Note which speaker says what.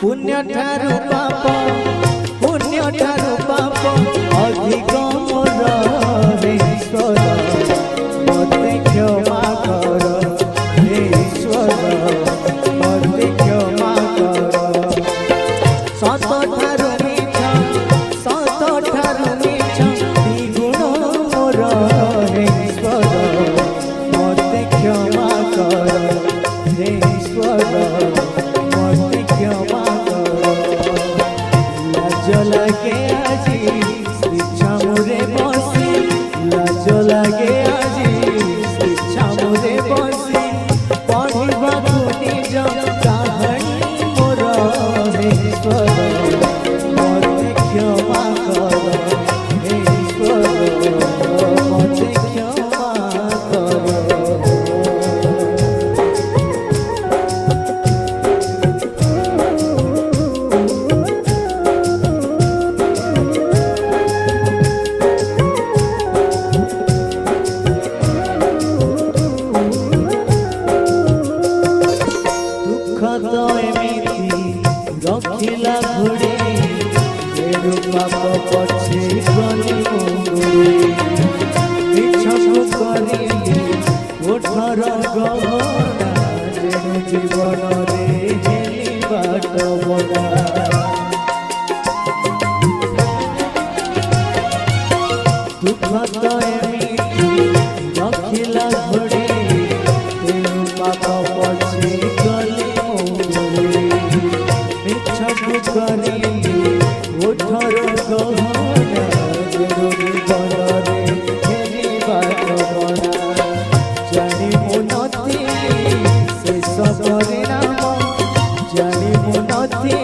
Speaker 1: पुण्य ठारू पाप पुण्य ठारू पाप अधिक मोर हे ईश्वर मते क्षमा कर हे ईश्वर मते क्षमा कर सत ठारू मिछ द्विगुण मोर हे ईश्वर मते क्षमा कर हे ईश्वर मते क्षमा लगे आजी छामुरे बसी लाज लगे आजी छामुरे बसी पढ़ा निज कहानी मोर हे ईश्वर मते क्षमा कर हे ईश्वर मते क्षमा कर रखिला घोड़े बेरु पाप पछे गली मिछकु करिले ओठर गहना जेनु जीवन रे हेली बाट बना दुख तो एमिति रखिला घोड़े बेरु पाप पछे गली करिले ओठर गहना जेनु जीवन रे हेली बाट बना जानी मुनती शेष परिणाम जानी मुनती